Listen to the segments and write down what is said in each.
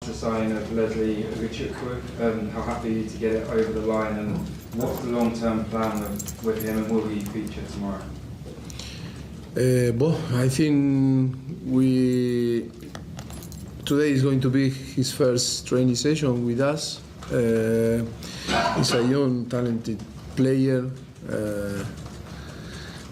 the signing of Leslie Ugochukwu. How happy are you to get it over the line, and what's the long-term plan with him, and will he feature tomorrow? I think today is going to be his first training session with us. He's a young, talented player.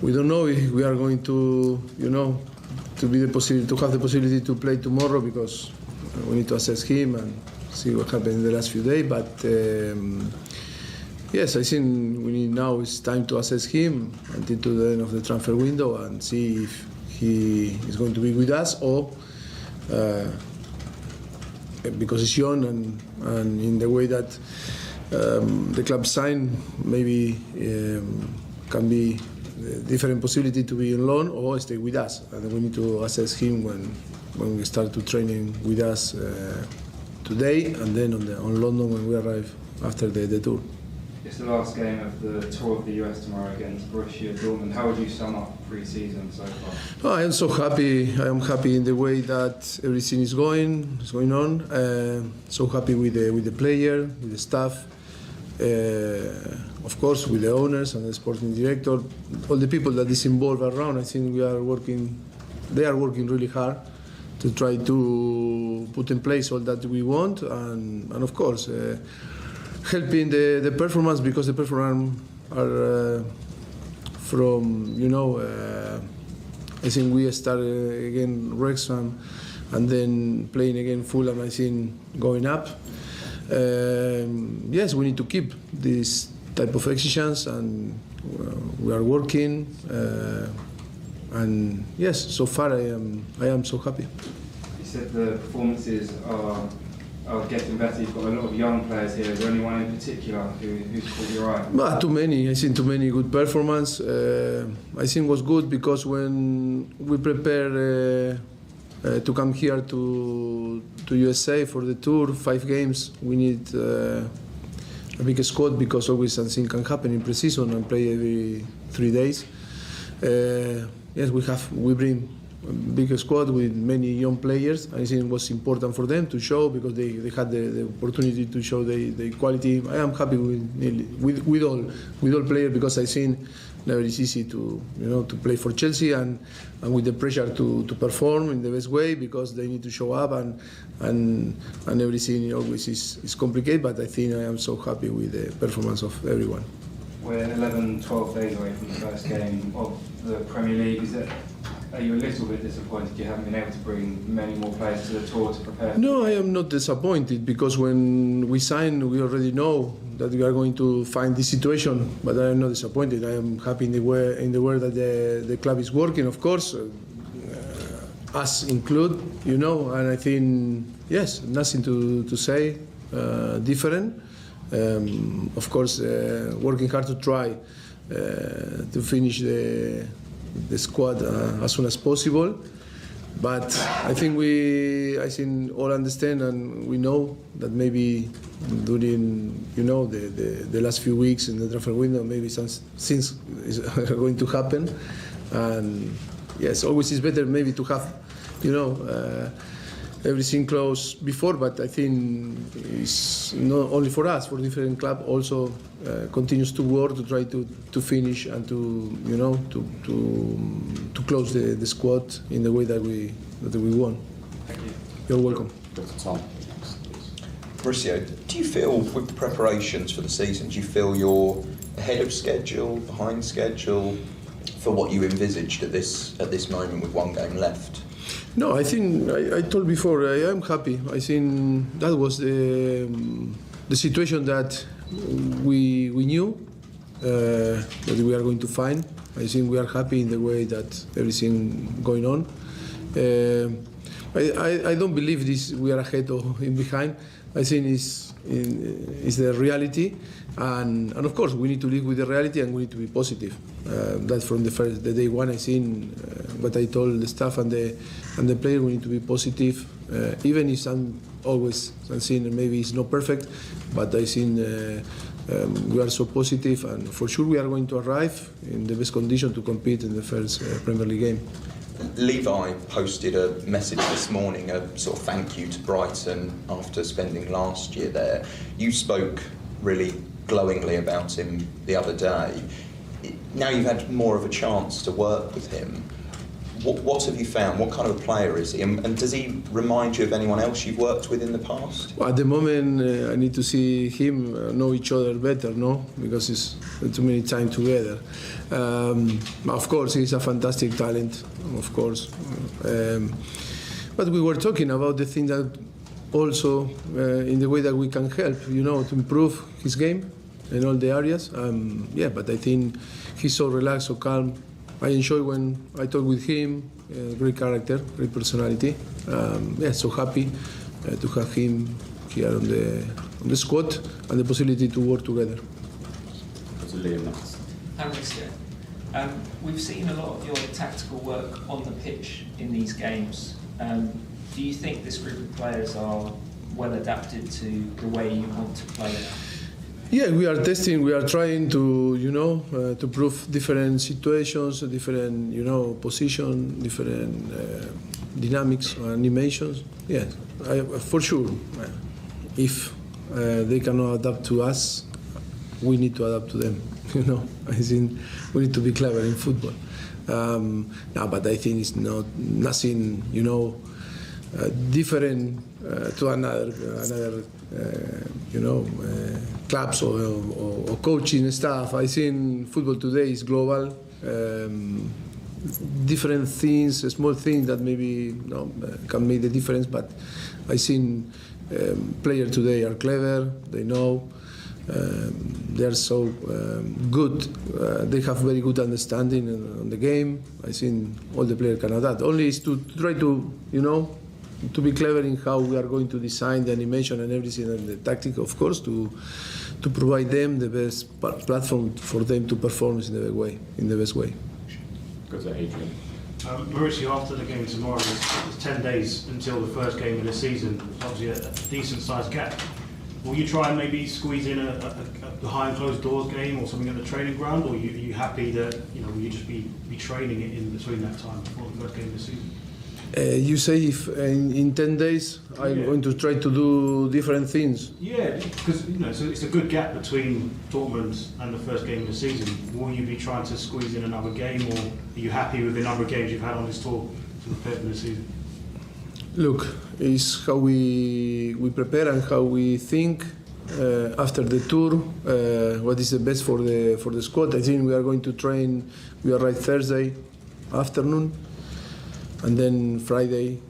We don't know if we are going to, to have the possibility to play tomorrow, because we need to assess him and see what happened in the last few days. But yes, I think now it's time to assess him until to the end of the transfer window and see if he is going to be with us, or because he's young and in the way that the club signed, maybe can be different possibility to be on loan or stay with us, and we need to assess him when we start to training with us today, and then on London when we arrive after the tour. It's the last game of the tour of the US tomorrow against Borussia Dortmund. How would you sum up pre-season so far? I am so happy. I am happy in the way that everything is going on. So happy with the player, with the staff. Of course, with the owners and the sporting director, all the people that is involved around. I think they are working really hard to try to put in place all that we want, and of course helping the performance, because the performance are from I think we started again Wrexham and then playing again Fulham. I think going up. Yes, we need to keep this type of exigence, and we are working. And yes, so far I am so happy. You said the performances are getting better. You've got a lot of young players here. Is there anyone in particular who's caught your eye? Too many. I think too many good performance. I think it was good because when we prepare to come here to USA for the tour, 5 games, we need a big squad, because always something can happen in pre-season and play every 3 days. Yes, we bring a big squad with many young players. I think it was important for them to show, because they had the opportunity to show the quality. I am happy with all players, because I think never is easy to play for Chelsea and with the pressure to perform in the best way, because they need to show up and everything always is complicated. But I think I am so happy with the performance of everyone. We're 11, 12 days away from the first game of the Premier League. Are you a little bit disappointed you haven't been able to bring many more players to the tour to prepare? No, I am not disappointed, because when we signed, we already know that we are going to find this situation. But I am not disappointed. I am happy in the way that the club is working, of course, us include, and I think, yes, nothing to say different. Of course, working hard to try to finish the squad as soon as possible. But I think all understand, and we know that maybe during the last few weeks in the transfer window, maybe some things are going to happen. And yes, always is better maybe to have everything closed before. But I think it's not only for us, for different club also continues to work to try to finish and to close the squad in the way that we want. Thank you. You're welcome. Mauricio, do you feel with the preparations for the season, do you feel you're ahead of schedule, behind schedule for what you envisaged at this moment with 1 game left? No, I think I told before, I am happy. I think that was the situation that we knew that we are going to find. I think we are happy in the way that everything going on. I don't believe we are ahead or in behind. I think it's the reality, and of course we need to live with the reality and we need to be positive. That from the day one, I think what I told the staff and the player, we need to be positive, even if always something maybe it's not perfect, but I think we are so positive, and for sure we are going to arrive in the best condition to compete in the first Premier League game. Levi posted a message this morning, a sort of thank you to Brighton after spending last year there. You spoke really glowingly about him the other day. Now you've had more of a chance to work with him. What have you found? What kind of a player is he? And does he remind you of anyone else you've worked with in the past? Well, at the moment, I need to see him know each other better, no? Because it's too many time together. Of course, he's a fantastic talent, of course. But we were talking about the thing that also in the way that we can help, to improve his game in all the areas. But I think he's so relaxed, so calm. I enjoy when I talk with him. Great character, great personality. So happy to have him here on the squad and the possibility to work together. We've seen a lot of your tactical work on the pitch in these games. Do you think this group of players are well adapted to the way you want to play? Yeah, we are testing. We are trying to, to prove different situations, different, position, different dynamics, animations. Yeah, for sure. If they cannot adapt to us, we need to adapt to them. I think we need to be clever in football. But I think it's nothing, different to another clubs or coaching staff. I think football today is global. Different things, small things that maybe can make the difference. But I think players today are clever. They know. They are so good. They have very good understanding on the game. I think all the players can adapt. Only is to try to, to be clever in how we are going to design the animation and everything, and the tactic, of course, to provide them the best platform for them to perform in the best way. Go to Adrian. Mauricio, after the game tomorrow, it's 10 days until the first game of the season. Obviously, a decent-sized gap. Will you try and maybe squeeze in a behind closed doors game or something at the training ground, or are you happy that will you just be training it in between that time before the first game of the season? You say if in 10 days I'm going to try to do different things? Yeah, because so it's a good gap between Dortmund and the first game of the season. Will you be trying to squeeze in another game, or are you happy with the number of games you've had on this tour to prepare for the season? Look, it's how we prepare and how we think after the tour. What is the best for the squad? I think we are going to train. We arrive Thursday afternoon, and then Friday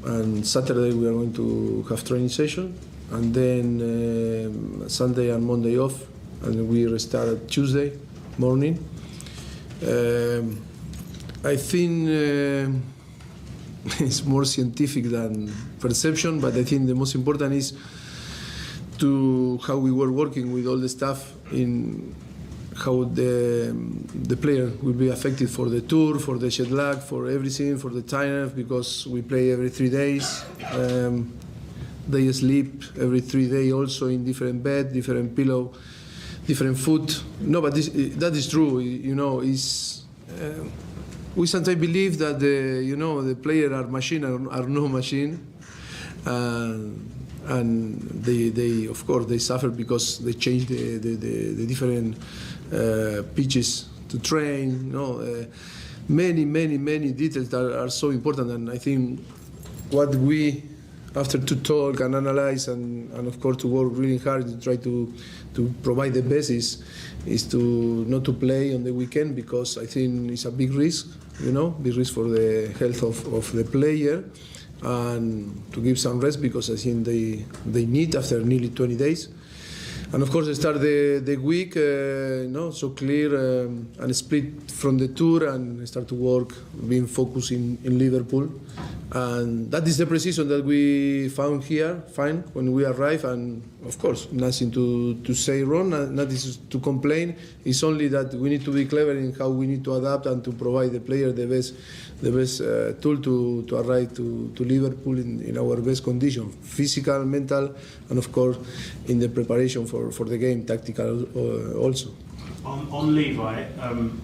and Saturday we are going to have training session, and then Sunday and Monday off, and we restart Tuesday morning. I think it's more scientific than perception, but I think the most important is to how we were working with all the staff in how the player will be affected for the tour, for the jet lag, for everything, for the tiredness, because we play every 3 days. They sleep every 3 days also in different bed, different pillow, different food. No, but that is true. We sometimes believe that the player are machine are no machine, and they of course they suffer because they change the different pitches to train. Many details that are so important, and I think what we after to talk and analyze and of course to work really hard to try to provide the best is to not to play on the weekend, because I think it's a big risk, big risk for the health of the player, and to give some rest, because I think they need after nearly 20 days. And of course, they start the week, so clear and split from the tour, and start to work, being focused in Liverpool. And that is the precision that we found here, fine, when we arrive. And of course, nothing to say wrong, nothing to complain. It's only that we need to be clever in how we need to adapt and to provide the player the best tool to arrive to Liverpool in our best condition, physical, mental, and of course in the preparation for the game, tactical also. On Levi,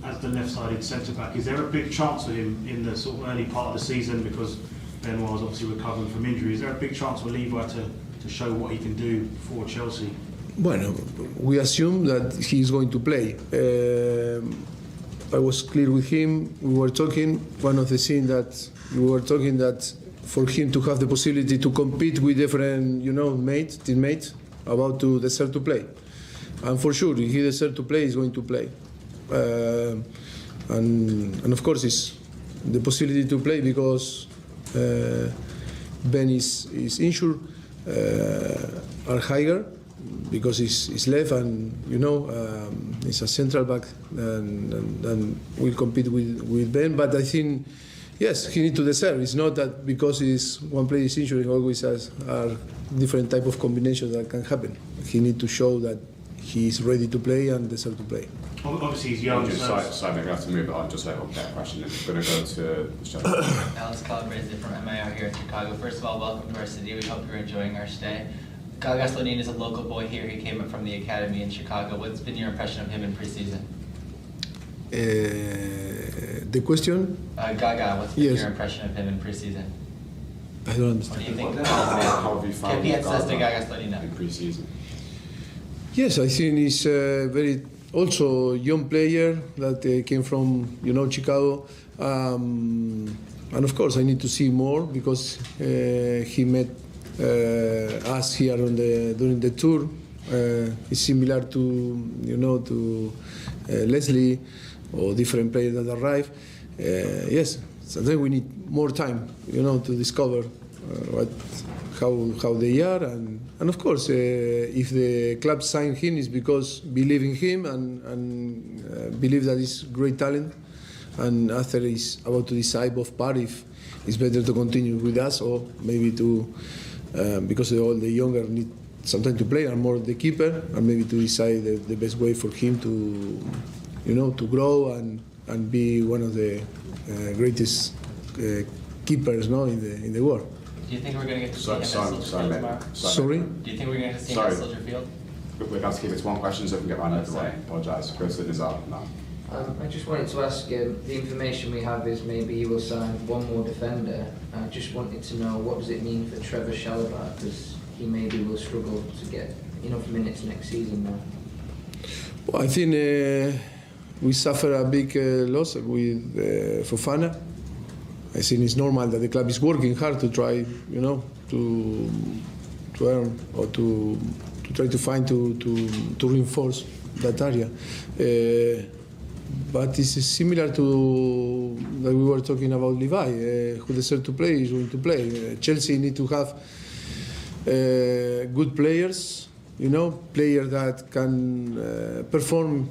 as the left-sided centre-back, is there a big chance for him in the sort of early part of the season, because Benoit was obviously recovering from injury? Is there a big chance for Levi to show what he can do for Chelsea? Bueno, we assume that he's going to play. I was clear with him. We were talking. One of the things that we were talking that for him to have the possibility to compete with different, teammates about to deserve to play. And for sure, if he deserves to play, he's going to play. And of course, it's the possibility to play because Ben is injured, are higher because he's left and he's a central back and will compete with Ben. But I think yes, he needs to deserve. It's not that because one player is injured, he always are different type of combinations that can happen. He needs to show that he's ready to play and deserve to play. Obviously, he's young. Just side, maybe I have to move it on just so I hope that question is going to go to the show. Alex Calabrese from MIR here in Chicago. First of all, welcome to our city. We hope you're enjoying our stay. Gaga Slonina is a local boy here. He came up from the academy in Chicago. What's been your impression of him in preseason? The question? Gaga, what's been your impression of him in preseason? I don't What do understand. you think? How have you found ¿Qué piensas de Gaga Slonina? in pre-season? Yes, I think he's a very also young player that came from Chicago, and of course I need to see more because he met us here during the tour. It's similar to Leslie or different players that arrive. Yes, so then we need more time, to discover how they are, and of course, if the club signed him, it's because believe in him and believe that he's great talent, and after he's about to decide both parties, it's better to continue with us or maybe to because all the younger need some time to play and more the keeper, and maybe to decide the best way for him to grow and be one of the greatest keepers in the world. Do you think we're going to get to see him at Soldier Field tomorrow? Sorry? Do you think we're going to see him at Soldier Field? We're going to have to keep it to one question so we can get around out of the way. Apologise. Chris, it is up now. I just wanted to ask, the information we have is maybe you will sign one more defender. I just wanted to know, what does it mean for Trevor Chalobah, because he maybe will struggle to get enough minutes next season now. Well, I think we suffer a big loss with Fofana. I think it's normal that the club is working hard to try, to earn or to try to find to reinforce that area. But it's similar to that we were talking about Levi, who deserves to play is going to play. Chelsea need to have good players, players that can perform,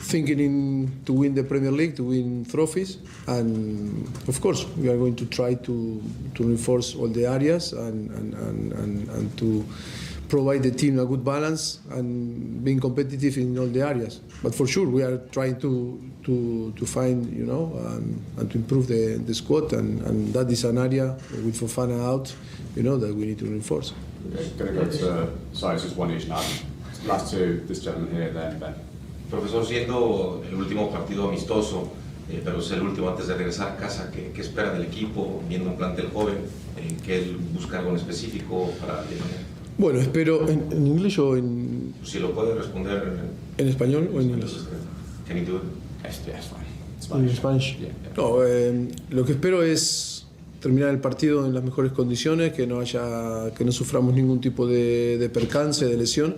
thinking to win the Premier League, to win trophies, and of course we are going to try to reinforce all the areas and to provide the team a good balance and being competitive in all the areas. But for sure we are trying to find and to improve the squad, and that is an area with Fofana out that we need to reinforce. Going to go to, sorry, it's just one each now. Last two, this gentleman here, then Ben. Profesor, siendo el último partido amistoso, pero es el último antes de regresar a casa, ¿qué espera del equipo, viendo un plantel joven, que él busca algo en específico para llegar? Bueno, espero en inglés o en... Si lo puede responder ¿En español o en inglés? Can you do it? Yes, fine. En Spanish. Yeah. No, lo que espero es terminar el partido en las mejores condiciones, que no suframos ningún tipo de percance, de lesión.